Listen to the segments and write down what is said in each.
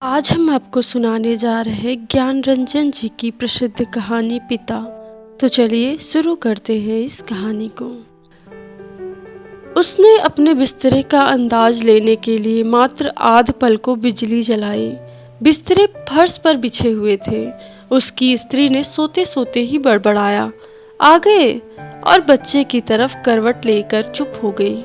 आज हम आपको सुनाने जा रहे हैं ज्ञान रंजन जी की प्रसिद्ध कहानी पिता। तो चलिए शुरू करते हैं इस कहानी को। उसने अपने बिस्तरे का अंदाज लेने के लिए मात्र आध पल को बिजली जलाई। बिस्तरे फर्श पर बिछे हुए थे। उसकी स्त्री ने सोते सोते ही बड़बड़ाया, आ गए, और बच्चे की तरफ करवट लेकर चुप हो गई।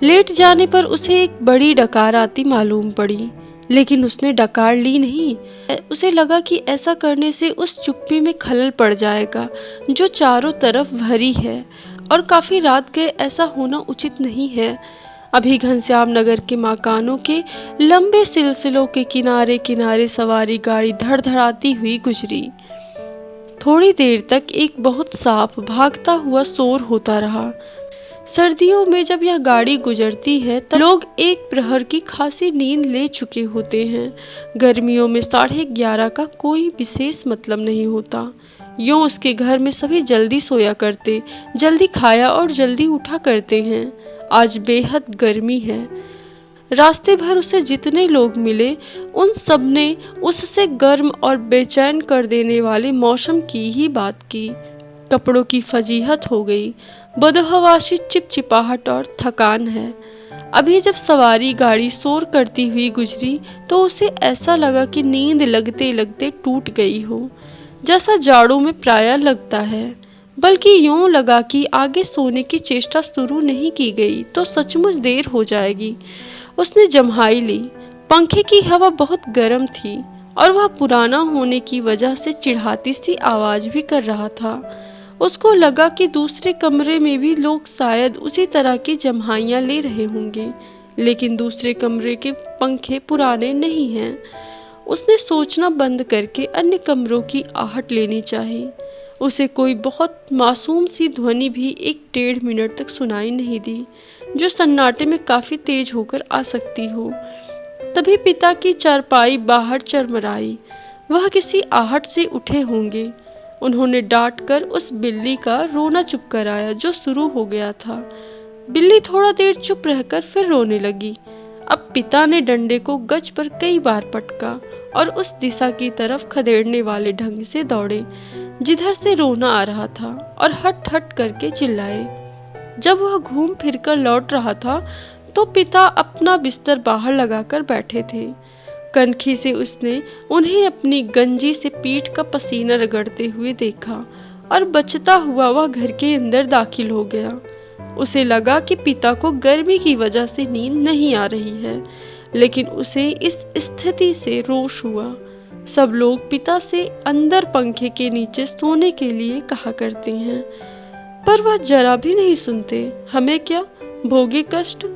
लेट जाने पर उसे एक बड़ी डकार आती मालूम पड़ी, लेकिन उसने डकार ली नहीं। उसे लगा कि ऐसा करने से उस चुप्पी में खलल पड़ जाएगा जो चारों तरफ भरी है, और काफी रात गए ऐसा होना उचित नहीं है। अभी घनश्याम नगर के मकानों के लंबे सिलसिलों के किनारे किनारे सवारी गाड़ी धड़धड़ाती हुई गुजरी। थोड़ी देर तक एक बहुत साफ भागता हुआ शोर होता रहा। सर्दियों में जब यह गाड़ी गुजरती है तब लोग एक प्रहर की खासी नींद ले चुके होते हैं। गर्मियों में 11:30 का कोई विशेष मतलब नहीं होता। यूं उसके घर में सभी जल्दी सोया करते, जल्दी खाया और जल्दी उठा करते हैं। आज बेहद गर्मी है। रास्ते भर उसे जितने लोग मिले उन सब ने उससे गर्म और बेचैन कर देने वाले मौसम की ही बात की। कपड़ों की फजीहत हो गई, बदहवासी, चिपचिपाहट और थकान है। अभी जब सवारी गाड़ी शोर करती हुई गुजरी तो उसे ऐसा लगा कि नींद लगते लगते टूट गई हो, जैसा जाड़ों में प्रायः लगता है। बल्कि यूं लगा कि आगे सोने की चेष्टा शुरू नहीं की गई तो सचमुच देर हो जाएगी। उसने जम्हाई ली। पंखे की हवा बहुत गर्म थी और वह पुराना होने की वजह से चिढ़ाती सी आवाज भी कर रहा था। उसको लगा कि दूसरे कमरे में भी लोग शायद उसी तरह की जम्हाइयां ले रहे होंगे, लेकिन दूसरे कमरे के पंखे पुराने नहीं हैं। उसने सोचना बंद करके अन्य कमरों की आहट लेनी चाहिए। उसे कोई बहुत मासूम सी ध्वनि भी 1-1.5 मिनट तक सुनाई नहीं दी, जो सन्नाटे में काफी तेज होकर आ सकती हो। तभी पिता की चारपाई बाहर चरमराई। वह किसी आहट से उठे होंगे। उन्होंने डांट कर उस बिल्ली का रोना चुप कराया जो शुरू हो गया था। बिल्ली थोड़ा देर चुप रहकर फिर रोने लगी। अब पिता ने डंडे को गज पर कई बार पटका और उस दिशा की तरफ खदेड़ने वाले ढंग से दौड़े जिधर से रोना आ रहा था, और हट हट करके चिल्लाए। जब वह घूम फिरकर लौट रहा था तो पिता अपना बिस्तर बाहर लगाकर बैठे थे। कनखी से उसने उन्हें अपनी गंजी से पीठ का पसीना रगड़ते हुए देखा और बचता हुआ वह घर के अंदर दाखिल हो गया। उसे लगा कि पिता को गर्मी की वजह से नींद नहीं आ रही है, लेकिन उसे इस स्थिति से रोष हुआ। सब लोग पिता से अंदर पंखे के नीचे सोने के लिए कहा करते हैं, पर वह जरा भी नहीं सुनते। हमें क्या, भोगे कष्ट।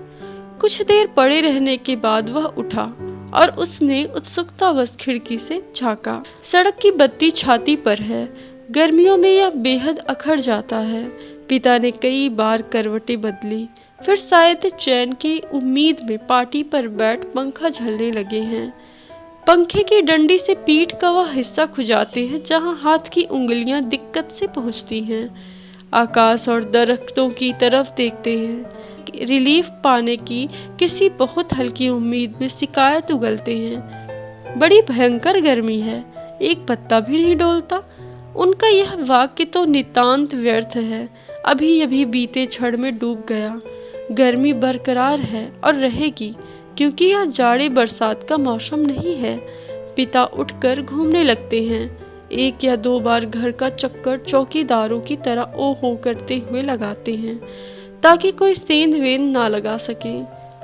कुछ देर पड़े रहने के बाद वह उठा और उसने उत्सुकतावश खिड़की से झांका। सड़क की बत्ती छाती पर है। गर्मियों में यह बेहद अखड़ जाता है। पिता ने कई बार करवटें बदली, फिर शायद चैन की उम्मीद में पाटी पर बैठ पंखा झलने लगे हैं। पंखे की डंडी से पीठ का वह हिस्सा खुजाते हैं जहां हाथ की उंगलियां दिक्कत से पहुंचती हैं। आकाश और दरख्तों की तरफ देखते हैं। रिलीफ पाने की किसी बहुत हल्की उम्मीद में शिकायत उगलते हैं। बड़ी भयंकर गर्मी है, एक पत्ता भी नहीं डोलता। उनका यह वाक्य तो नितांत व्यर्थ है। अभी अभी बीते क्षण में डूब गया। गर्मी बरकरार है और रहेगी, क्योंकि यह जाड़े बरसात का मौसम नहीं है। पिता उठकर घूमने लगते हैं। 1 या 2 बार घर का चक्कर चौकीदारों की तरह ओ हो करते हुए लगाते हैं, ताकि कोई सेंध वेंध ना लगा सके।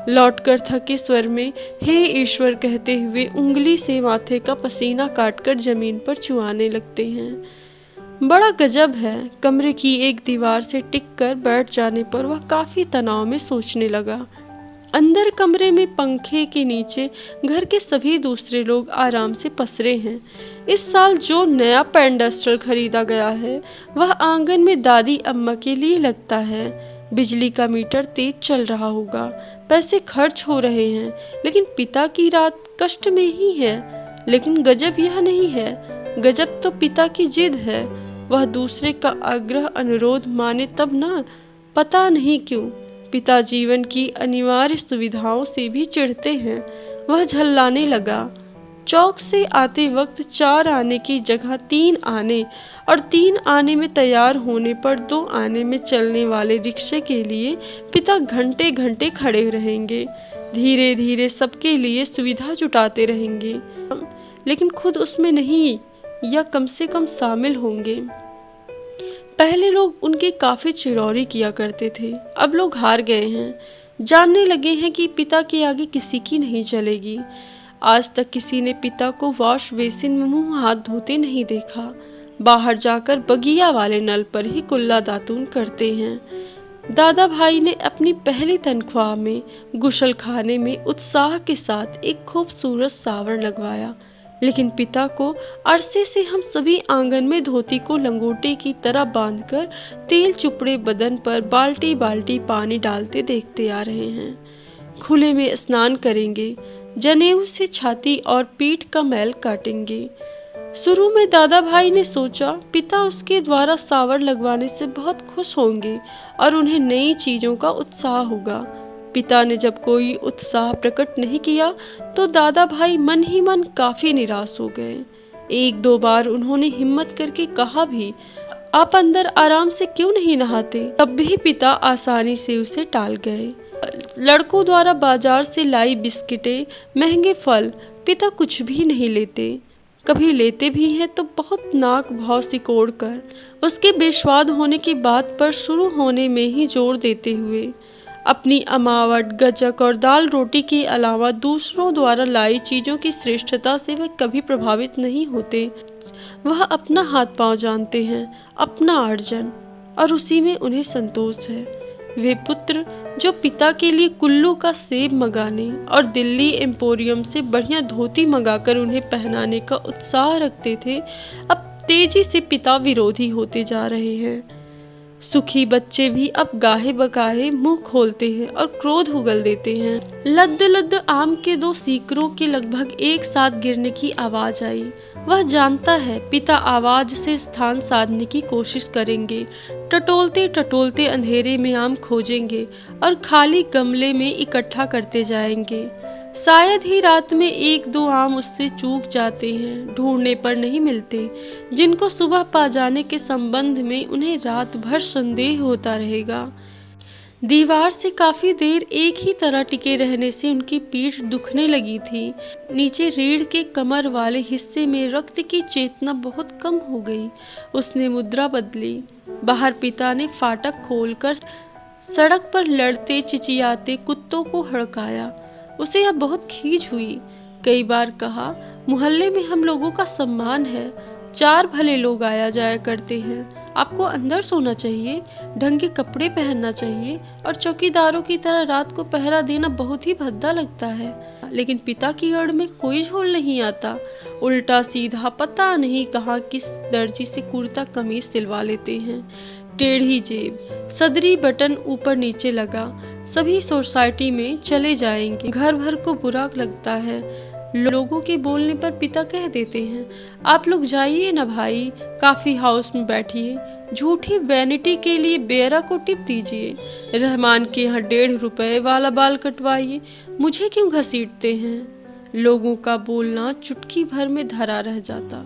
लौटकर थके स्वर में हे ईश्वर कहते हुए उंगली से माथे का पसीना काटकर जमीन पर चुआने लगते हैं। बड़ा गजब है। कमरे की एक दीवार से टिककर बैठ जाने पर वह काफी तनाव में सोचने लगा। अंदर कमरे में पंखे के नीचे घर के सभी दूसरे लोग आराम से पसरे हैं। इस साल जो नया पेंडस्टर खरीदा गया है वह आंगन में दादी अम्मा के लिए लगता है। बिजली का मीटर तेज चल रहा होगा, पैसे खर्च हो रहे हैं, लेकिन पिता की रात कष्ट में ही है। लेकिन गजब यह नहीं है, गजब तो पिता की जिद है। वह दूसरे का आग्रह अनुरोध माने तब ना। पता नहीं क्यों पिता जीवन की अनिवार्य सुविधाओं से भी चिढ़ते हैं। वह झल्लाने लगा। चौक से आते वक्त 4 आने की जगह 3 आने और 3 आने में तैयार होने पर 2 आने में चलने वाले रिक्शे के लिए पिता घंटे घंटे खड़े रहेंगे। धीरे धीरे सबके लिए सुविधा जुटाते रहेंगे, लेकिन खुद उसमें नहीं या कम से कम शामिल होंगे। पहले लोग उनकी काफी चिरौरी किया करते थे, अब लोग हार गए हैं। जानने लगे हैं कि पिता के आगे किसी की नहीं चलेगी। आज तक किसी ने पिता को वॉश बेसिन में मुंह हाथ धोते नहीं देखा। बाहर जाकर बगिया वाले नल पर ही कुल्ला दातून करते हैं। दादा भाई ने अपनी पहली तनख्वाह में गुसल खाने में उत्साह के साथ एक खूबसूरत सावर लगवाया, लेकिन पिता को अरसे से हम सभी आंगन में धोती को लंगोटे की तरह बांधकर तेल चुपड़े बदन पर बाल्टी बाल्टी पानी डालते देखते आ रहे हैं। खुले में स्नान करेंगे, जनेऊ से छाती और पीठ का मैल काटेंगे। शुरू में दादा भाई ने सोचा पिता उसके द्वारा सावर लगवाने से बहुत खुश होंगे और उन्हें नई चीजों का उत्साह होगा। पिता ने जब कोई उत्साह प्रकट नहीं किया तो दादा भाई मन ही मन काफी निराश हो गए। 1-2 बार उन्होंने हिम्मत करके कहा भी, आप अंदर आराम से क्यों नहीं नहाते? तब भी पिता आसानी से उसे टाल गए। लड़कों द्वारा बाजार से लाई बिस्किटें, महंगे फल, पिता कुछ भी नहीं लेते। कभी लेते भी हैं तो बहुत नाक भाव सिकोड़ कर, उसके बेस्वाद होने की बात पर शुरू होने में ही जोर देते हुए। अपनी अमावट, गजक और दाल रोटी के अलावा दूसरों द्वारा लाई चीजों की श्रेष्ठता से वे कभी प्रभावित नहीं होते। वह अपना हाथ पांव जानते हैं, अपना अर्जन, और उसी में उन्हें संतोष है। वे पुत्र जो पिता के लिए कुल्लू का सेब मंगाने और दिल्ली एम्पोरियम से बढ़िया धोती मंगाकर उन्हें पहनाने का उत्साह रखते थे, अब तेजी से पिता विरोधी होते जा रहे हैं। सुखी बच्चे भी अब गाहे बगाहे मुंह खोलते हैं और क्रोध उगल देते हैं। लद्द लद्द आम के 2 सीकरों के लगभग एक साथ गिरने की आवाज आई। वह जानता है पिता आवाज से स्थान साधने की कोशिश करेंगे। टटोलते टटोलते अंधेरे में आम खोजेंगे और खाली गमले में इकट्ठा करते जाएंगे। शायद ही रात में 1-2 आम उससे चूक जाते हैं, ढूंढने पर नहीं मिलते, जिनको सुबह पा जाने के संबंध में उन्हें रात भर संदेह होता रहेगा। दीवार से काफी देर एक ही तरह टिके रहने से उनकी पीठ दुखने लगी थी। नीचे रीढ़ के कमर वाले हिस्से में रक्त की चेतना बहुत कम हो गई। उसने मुद्रा बदली। बाहर पिता ने फाटक खोलकर सड़क पर लड़ते चिचियाते कुत्तों को हड़काया। उसे अब बहुत खीज हुई। कई बार कहा, मोहल्ले में हम लोगों का सम्मान है, 4 भले लोग आया जाया करते हैं, आपको अंदर सोना चाहिए, ढंग के कपड़े पहनना चाहिए और चौकीदारों की तरह रात को पहरा देना बहुत ही भद्दा लगता है। लेकिन पिता की अड़ में कोई झोल नहीं आता। उल्टा सीधा पता नहीं कहाँ किस दर्जी से कुर्ता कमीज सिलवा लेते हैं। टेढ़ी जेब, सदरी बटन ऊपर नीचे लगा, सभी सोसाइटी में चले जाएंगे। घर भर को बुरा लगता है। लोगों के बोलने पर पिता कह देते हैं, आप लोग जाइए ना भाई, काफी हाउस में बैठिए, झूठी वैनिटी के लिए बेरा को टिप दीजिए, रहमान के यहाँ 1.5 रुपए वाला बाल कटवाइए, मुझे क्यों घसीटते हैं। लोगों का बोलना चुटकी भर में धरा रह जाता।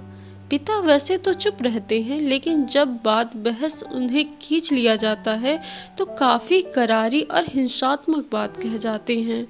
पिता वैसे तो चुप रहते हैं, लेकिन जब बात बहस उन्हें खींच लिया जाता है तो काफी करारी और हिंसात्मक बात कह जाते हैं।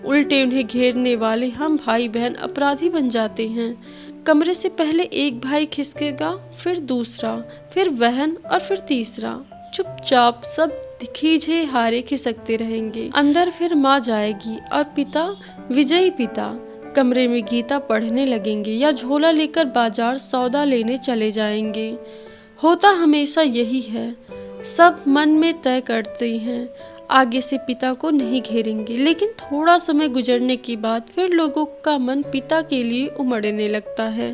उल्टे उन्हें घेरने वाले हम भाई बहन अपराधी बन जाते हैं। कमरे से पहले एक भाई खिसकेगा, फिर दूसरा, फिर बहन और फिर तीसरा। चुपचाप सब खींचे हारे खिसकते रहेंगे। अंदर फिर माँ जाएगी और पिता, विजयी पिता, कमरे में गीता पढ़ने लगेंगे या झोला लेकर बाजार सौदा लेने चले जाएंगे। होता हमेशा यही है। सब मन में तय करते हैं आगे से पिता को नहीं घेरेंगे, लेकिन थोड़ा समय गुजरने के बाद फिर लोगों का मन पिता के लिए उमड़ने लगता है।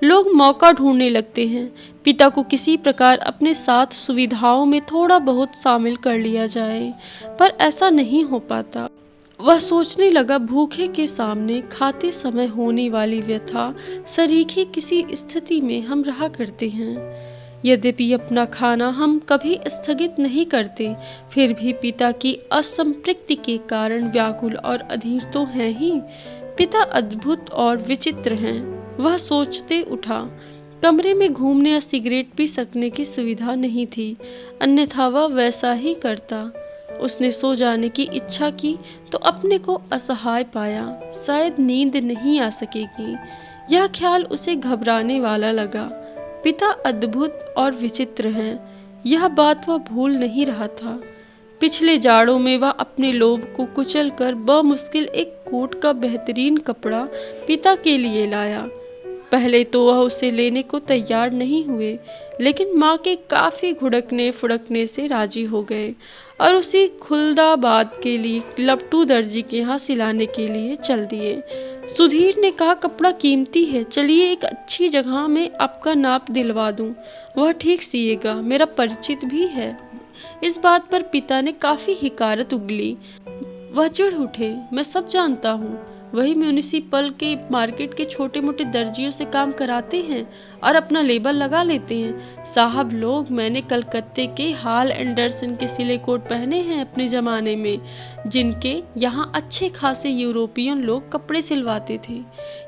लोग मौका ढूंढने लगते हैं, पिता को किसी प्रकार अपने साथ सुविधाओं में थोड़ा बहुत शामिल कर लिया जाए, पर ऐसा नहीं हो पाता। वह सोचने लगा, भूखे के सामने खाते समय होने वाली व्यथा सरीखी किसी स्थिति में हम रहा करते हैं। यद्यपि अपना खाना हम कभी स्थगित नहीं करते, फिर भी पिता की असंतृप्ति के कारण व्याकुल और अधीर तो हैं ही। पिता अद्भुत और विचित्र हैं, वह सोचते उठा। कमरे में घूमने या सिगरेट पी सकने की सुविधा नहीं थी, अन्यथा वह वैसा ही करता। उसने सो जाने की इच्छा की तो अपने को असहाय पाया, शायद नींद नहीं आ सकेगी। यह ख्याल उसे घबराने वाला लगा। पिता अद्भुत और विचित्र हैं, यह बात वह भूल नहीं रहा था। पिछले जाड़ों में वह अपने लोभ को कुचलकर बमुश्किल एक कोट का बेहतरीन कपड़ा पिता के लिए लाया। पहले तो वह उसे लेने को तैयार नहीं हुए, लेकिन माँ के काफी घुड़कने फुड़कने से राजी हो गए और उसी खुलदाबाद के लिए लपटू दर्जी के यहाँ सिलाने के लिए चल दिए। सुधीर ने कहा, कपड़ा कीमती है, चलिए एक अच्छी जगह में आपका नाप दिलवा दूं, वह ठीक सिएगा, मेरा परिचित भी है। इस बात पर पिता ने काफी हिकारत उगली। वह चिढ़ उठे, मैं सब जानता हूँ, वही म्यूनिसिपल के मार्केट के छोटे मोटे दर्जियों से काम कराते हैं और अपना लेबल लगा लेते हैं। साहब लोग, मैंने कलकत्ते के हाल एंडरसन के सिले कोट पहने हैं अपने जमाने में, जिनके यहाँ अच्छे खासे यूरोपियन लोग कपड़े सिलवाते थे।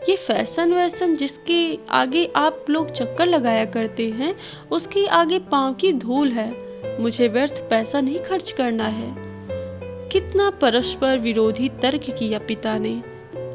ये फैशन वैसन जिसके आगे आप लोग चक्कर लगाया करते हैं, उसके आगे पाँव की धूल है। मुझे व्यर्थ पैसा नहीं खर्च करना है। कितना परस्पर विरोधी तर्क किया पिता ने।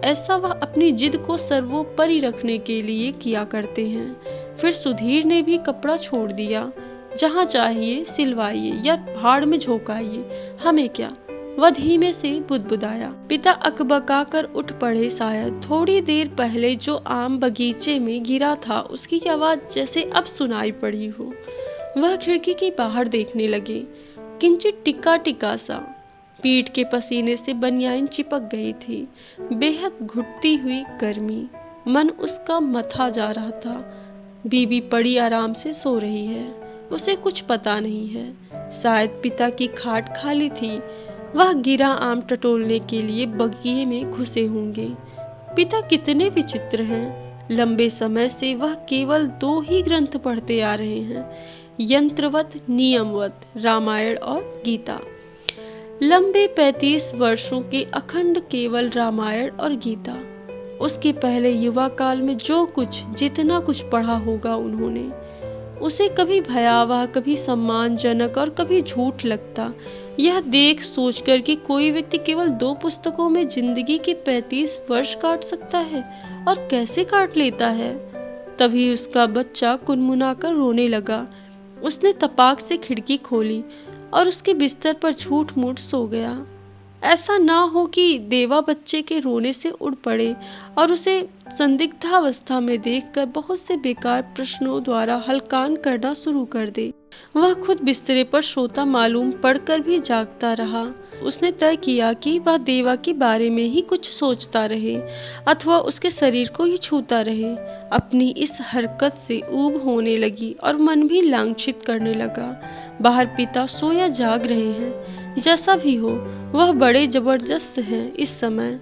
ऐसा वह अपनी जिद को सर्वोपरि रखने के लिए किया करते हैं। फिर सुधीर ने भी कपड़ा छोड़ दिया। जहाँ चाहिए सिलवाइए या भाड़ में झोंकाइए, हमें क्या, वह धीमे से बुदबुदाया। पिता अकबका कर उठ पड़े। शायद थोड़ी देर पहले जो आम बगीचे में गिरा था उसकी आवाज जैसे अब सुनाई पड़ी हो। वह खिड़की के बाहर देखने लगे। किंचित टिका टिका सा, पीठ के पसीने से बनियान चिपक गई थी। बेहद घुटती हुई गर्मी, मन उसका मथा जा रहा था। बीबी पड़ी आराम से सो रही है, उसे कुछ पता नहीं है। शायद पिता की खाट खाली थी, वह गिरा आम टटोलने के लिए बगिए में घुसे होंगे। पिता कितने विचित्र हैं। लंबे समय से वह केवल 2 ही ग्रंथ पढ़ते आ रहे हैं, यंत्रवत नियमवत, रामायण और गीता। लंबे 35 वर्षों के अखंड केवल रामायण और गीता। उसके पहले युवा काल में जो कुछ जितना कुछ पढ़ा होगा उन्होंने, उसे कभी भयावह, कभी सम्मानजनक और कभी झूठ लगता। यह देख सोचकर कि कोई व्यक्ति केवल 2 पुस्तकों में जिंदगी के 35 वर्ष काट सकता है और कैसे काट लेता है। तभी उसका बच्चा कुनमुना कर रोने लगा। उसने तपाक से खिड़की खोली और उसके बिस्तर पर झूठ मूठ सो गया। ऐसा ना हो कि देवा बच्चे के रोने से उड़ पड़े और उसे संदिग्धावस्था में देखकर बहुत से बेकार प्रश्नों द्वारा हलकान करना शुरू कर दे। वह खुद बिस्तरे पर सोता मालूम पड़कर भी जागता रहा। उसने तय किया कि वह देवा के बारे में ही कुछ सोचता रहे अथवा उसके शरीर को ही छूता रहे। अपनी इस हरकत से ऊब होने लगी और मन भी लांछित करने लगा। बाहर पिता सोया जाग रहे हैं। जैसा भी हो, वह बड़े जबरदस्त हैं। इस समय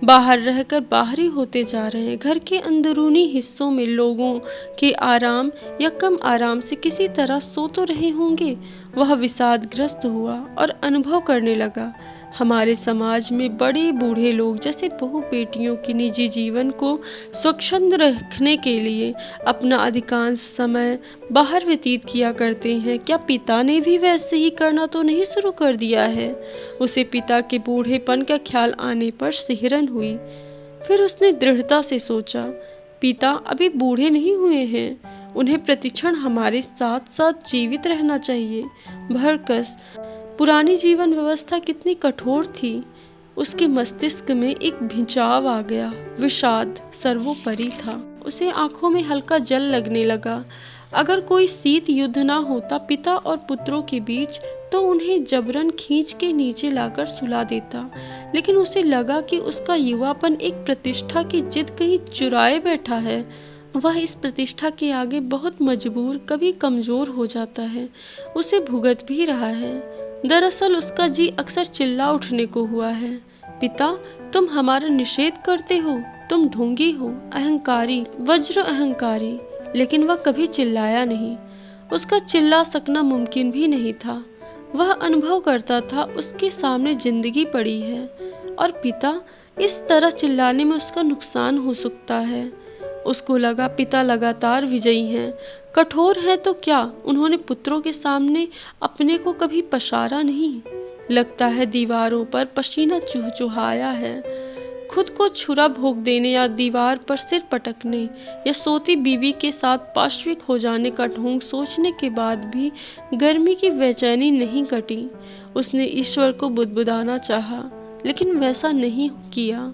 बाहर रहकर बाहरी होते जा रहे हैं। घर के अंदरूनी हिस्सों में लोगों के आराम या कम आराम से किसी तरह सो तो रहे होंगे। वह विषादग्रस्त हुआ और अनुभव करने लगा, हमारे समाज में बड़े बूढ़े लोग जैसे बहू बेटियों के निजी जीवन को स्वच्छंद रखने के लिए अपना अधिकांश समय बाहर व्यतीत किया करते हैं। क्या पिता ने भी वैसे ही करना तो नहीं शुरू कर दिया है? उसे पिता के बूढ़ेपन का ख्याल आने पर सिहरन हुई। फिर उसने दृढ़ता से सोचा, पिता अभी बूढ़े नहीं हुए हैं, उन्हें प्रतिक्षण हमारे साथ साथ जीवित रहना चाहिए। भरकस पुरानी जीवन व्यवस्था कितनी कठोर थी। उसके मस्तिष्क में एक भिंचाव आ गया। विषाद सर्वोपरि था। उसे आंखों में हल्का जल लगने लगा। अगर कोई शीत युद्ध ना होता पिता और पुत्रों के बीच, तो उन्हें जबरन खींच के नीचे लाकर सुला देता। लेकिन उसे लगा कि उसका युवापन एक प्रतिष्ठा की जिद कहीं चुराए बैठा है। वह इस प्रतिष्ठा के आगे बहुत मजबूर, कभी कमजोर हो जाता है। उसे भुगत भी रहा है। दरअसल उसका जी अक्सर चिल्ला उठने को हुआ है, पिता तुम हमारा निषेध करते हो, तुम ढोंगी हो, अहंकारी, वज्र अहंकारी। लेकिन वह कभी चिल्लाया नहीं। उसका चिल्ला सकना मुमकिन भी नहीं था। वह अनुभव करता था उसके सामने जिंदगी पड़ी है और पिता इस तरह चिल्लाने में उसका नुकसान हो सकता है। उसको लगा पिता लगातार विजयी हैं, कठोर हैं तो क्या उन्होंने पुत्रों के सामने अपने को कभी पछाड़ा नहीं। लगता है दीवारों पर पसीना चुहचुहाया है। खुद को छुरा भोंक देने या दीवार पर सिर पटकने या सोती बीवी के साथ पाशविक हो जाने का ढोंग सोचने के बाद भी गर्मी की बेचैनी नहीं कटी। उसने ईश्वर को बुदबुदाना चाहा, लेकिन वैसा नहीं किया।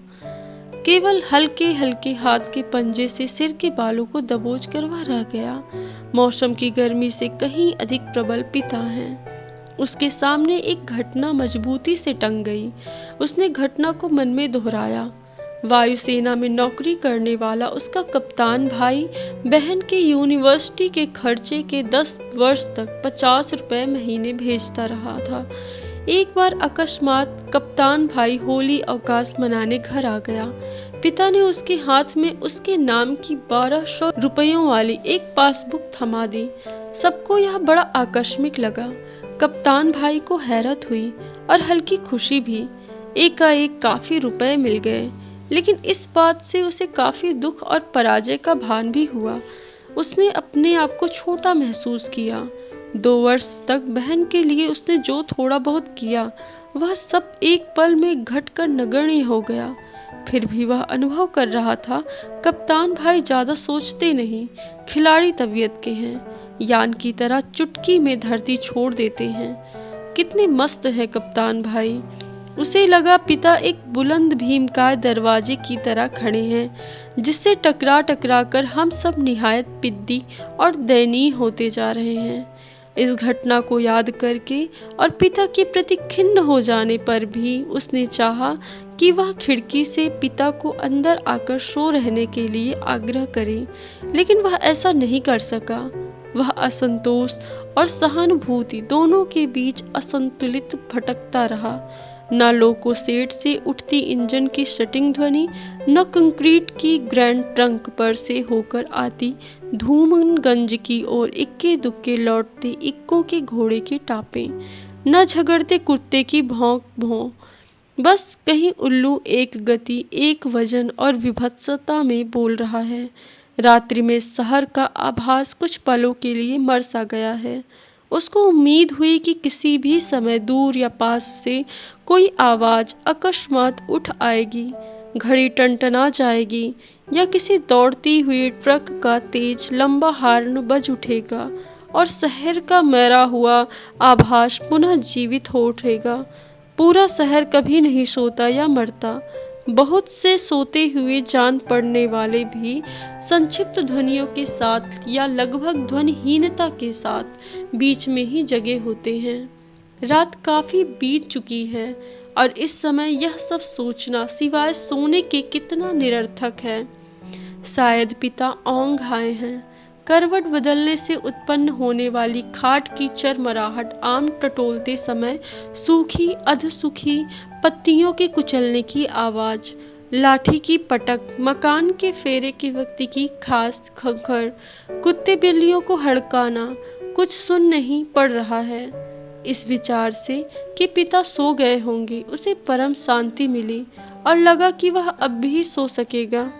केवल हल्के हल्के हाथ के पंजे से सिर के बालों को दबोच कर वह रह गया। मौसम की गर्मी से कहीं अधिक प्रबल पिता हैं। उसके सामने एक घटना मजबूती से टंग गई। उसने घटना को मन में दोहराया। वायुसेना में नौकरी करने वाला उसका कप्तान भाई बहन के यूनिवर्सिटी के खर्चे के 10 वर्ष तक 50 रुपए महीने भेजता रहा था। एक बार अकस्मात कप्तान भाई होली अवकाश मनाने घर आ गया। पिता ने उसके हाथ में उसके नाम की 1200 रुपयों वाली एक पासबुक थमा दी। सबको यह बड़ा आकस्मिक लगा। कप्तान भाई को हैरत हुई और हल्की खुशी भी। एकाएक काफी रुपए मिल गए, लेकिन इस बात से उसे काफी दुख और पराजय का भान भी हुआ। उसने अपने आप को छोटा महसूस किया। 2 वर्ष तक बहन के लिए उसने जो थोड़ा बहुत किया, वह सब एक पल में घटकर नगण्य हो गया। फिर भी वह अनुभव कर रहा था, कप्तान भाई ज्यादा सोचते नहीं, खिलाड़ी तबीयत के हैं, यान की तरह चुटकी में धरती छोड़ देते हैं। कितने मस्त है कप्तान भाई। उसे लगा पिता एक बुलंद भीमकाय दरवाजे की तरह खड़े हैं, जिससे टकरा टकरा कर हम सब निहायत पिद्दी और दयनीय होते जा रहे हैं। इस घटना को याद करके और पिता के प्रति खिन्न हो जाने पर भी उसने चाहा कि वह खिड़की से पिता को अंदर आकर सो रहने के लिए आग्रह करे, लेकिन वह ऐसा नहीं कर सका। वह असंतोष और सहानुभूति दोनों के बीच असंतुलित भटकता रहा। न लोको सेट से उठती इंजन की शटिंग ध्वनि, न कंक्रीट की ग्रैंड ट्रंक पर से होकर आती धूमनगंज की ओर इक्के दुक्के लौटते इक्कों के घोड़े के टापे, न झगड़ते कुत्ते की भौंक भौं। बस कहीं उल्लू एक गति, एक वजन और विभत्सता में बोल रहा है। रात्रि में शहर का आभास कुछ पलों के लिए मर सा गया है। उसको उम्मीद हुई कि किसी भी समय दूर या पास से कोई आवाज अकस्मात उठ आएगी, घड़ी टनटना जाएगी या किसी दौड़ती हुई ट्रक का तेज लंबा हॉर्न बज उठेगा और शहर का मरा हुआ आभास पुनः जीवित हो उठेगा। पूरा शहर कभी नहीं सोता या मरता। बहुत से सोते हुए जान पड़ने वाले भी संक्षिप्त ध्वनियों के साथ या लगभग ध्वनिहीनता के साथ बीच में ही जगे होते हैं। रात काफी बीत चुकी है और इस समय यह सब सोचना सिवाय सोने के कितना निरर्थक है। शायद पिता औंघ आए हैं। करवट बदलने से उत्पन्न होने वाली खाट की चरमराहट, आम टटोलते समय सूखी अधसूखी पत्तियों के कुचलने की आवाज, लाठी की पटक, मकान के फेरे के वक्त की खास खंखर, कुत्ते बिल्लियों को हड़काना, कुछ सुन नहीं पड़ रहा है। इस विचार से कि पिता सो गए होंगे उसे परम शांति मिली और लगा कि वह अब भी सो सकेगा।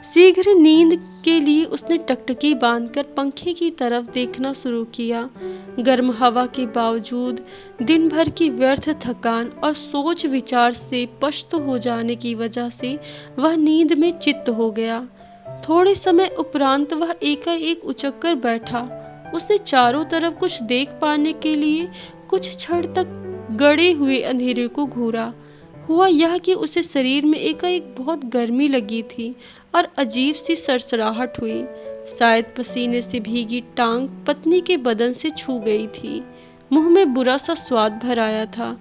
शीघ्र नींद के लिए उसने टकटकी बांधकर पंखे की तरफ देखना शुरू किया। गर्म हवा के बावजूद दिन भर की व्यर्थ थकान और सोच विचार से पस्त हो जाने की वजह से वह नींद में चित्त हो गया। थोड़े समय उपरांत वह एकाएक उचक कर बैठा। उसने चारों तरफ कुछ देख पाने के लिए कुछ क्षण तक गड़े हुए अंधेरे को घूरा। हुआ यह कि उसे शरीर में एकाएक बहुत गर्मी लगी थी और अजीब सी सरसराहट हुई। शायद पसीने से भीगी टांग पत्नी के बदन से छू गई थी। मुंह में बुरा सा स्वाद भर आया था।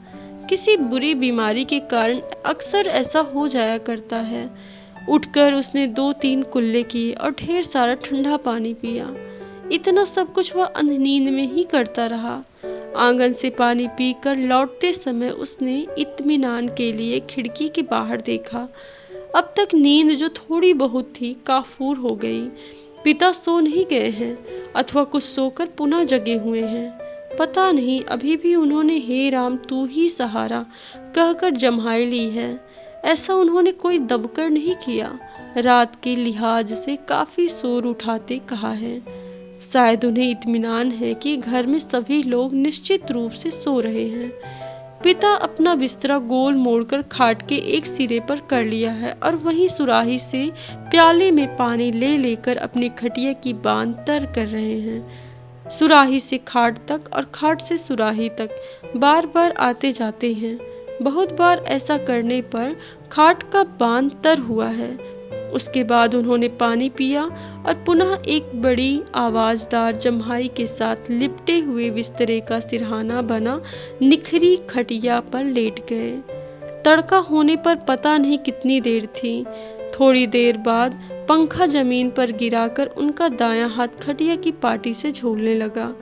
किसी बुरी बीमारी के कारण अक्सर ऐसा हो जाया करता है। उठकर उसने 2-3 कुल्ले किए और ढेर सारा ठंडा पानी पिया। इतना सब कुछ वह अंधनींद में ही करता रहा। आंगन से पानी पीकर लौटते समय उसने इत्मीनान के लिए खिड़की के बाहर देखा। अब तक नींद जो थोड़ी बहुत थी काफूर हो गई। पिता सो नहीं गए हैं अथवा कुछ सोकर पुनः जगे हुए हैं। पता नहीं, अभी भी उन्होंने हे राम तू ही सहारा कहकर जम्हाई ली है। ऐसा उन्होंने कोई दबकर नहीं किया। रात के लिहाज से काफी शोर उठाते कहा है। शायद उन्हें इत्मीनान है कि घर में सभी लोग निश्चित रूप से सो रहे हैं। पिता अपना बिस्तरा गोल मोड़कर खाट के एक सिरे पर कर लिया है और वहीं सुराही से प्याले में पानी ले लेकर अपनी खटिया की बांध तर कर रहे हैं। सुराही से खाट तक और खाट से सुराही तक बार बार आते जाते हैं। बहुत बार ऐसा करने पर खाट का बांध तर हुआ है। उसके बाद उन्होंने पानी पिया और पुनः एक बड़ी आवाजदार जम्हाई के साथ लिपटे हुए बिस्तरे का सिरहाना बना निखरी खटिया पर लेट गए। तड़का होने पर पता नहीं कितनी देर थी। थोड़ी देर बाद पंखा जमीन पर गिराकर उनका दायां हाथ खटिया की पाटी से झूलने लगा।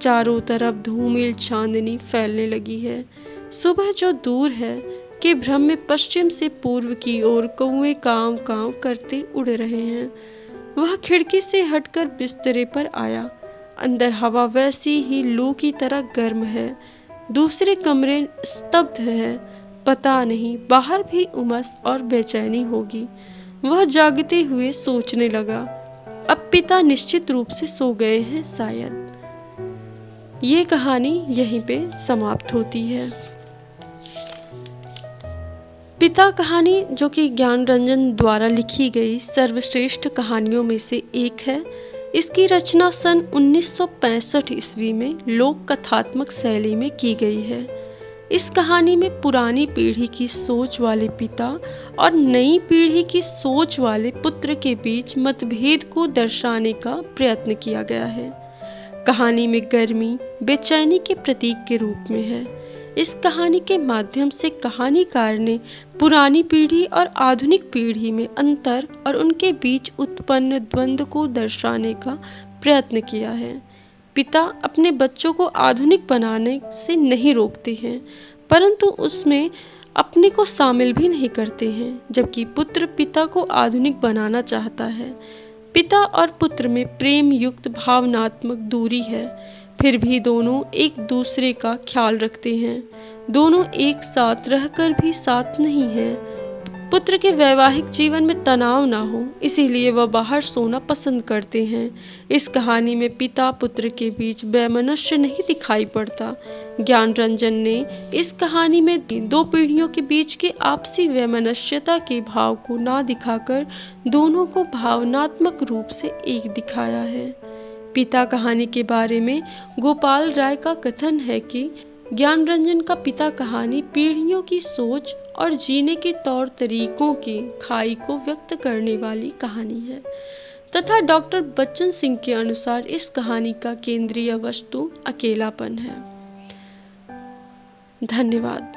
चारों तरफ धूमिल चांदनी फैलने लगी है। सुबह जो दूर है के भ्रम में पश्चिम से पूर्व की ओर कौवे कांव कांव करते उड़ रहे हैं। वह खिड़की से हटकर बिस्तरे पर आया। अंदर हवा वैसी ही लू की तरह गर्म है। दूसरे कमरे स्तब्ध है। पता नहीं बाहर भी उमस और बेचैनी होगी। वह जागते हुए सोचने लगा, अब पिता निश्चित रूप से सो गए हैं शायद। ये कहानी यहीं पे समाप्त होती है। पिता कहानी, जो कि ज्ञानरंजन द्वारा लिखी गई सर्वश्रेष्ठ कहानियों में से एक है। इसकी रचना सन 1965 ईस्वी में लोक कथात्मक शैली में की गई है। इस कहानी में पुरानी पीढ़ी की सोच वाले पिता और नई पीढ़ी की सोच वाले पुत्र के बीच मतभेद को दर्शाने का प्रयत्न किया गया है। कहानी में गर्मी बेचैनी के प्रतीक के रूप में है। इस कहानी के माध्यम से कहानीकार ने पुरानी पीढ़ी और आधुनिक पीढ़ी में अंतर और उनके बीच उत्पन्न द्वंद्व को दर्शाने का प्रयत्न किया है। पिता अपने बच्चों को आधुनिक बनाने से नहीं रोकते हैं, परंतु उसमें अपने को शामिल भी नहीं करते हैं, जबकि पुत्र पिता को आधुनिक बनाना चाहता है। पिता और पुत्र में प्रेम युक्त भावनात्मक दूरी है, फिर भी दोनों एक दूसरे का ख्याल रखते हैं। दोनों एक साथ रहकर भी साथ नहीं है। पुत्र के वैवाहिक जीवन में तनाव ना हो, इसीलिए वह बाहर सोना पसंद करते हैं। इस कहानी में पिता पुत्र के बीच वैमनस्य नहीं दिखाई पड़ता। ज्ञानरंजन ने इस कहानी में दो पीढ़ियों के बीच के आपसी वैमनस्यता के भाव को ना दिखाकर दोनों को भावनात्मक रूप से एक दिखाया है। पिता कहानी के बारे में गोपाल राय का कथन है कि ज्ञानरंजन का पिता कहानी पीढ़ियों की सोच और जीने के तौर तरीकों की खाई को व्यक्त करने वाली कहानी है, तथा डॉक्टर बच्चन सिंह के अनुसार इस कहानी का केंद्रीय वस्तु अकेलापन है। धन्यवाद।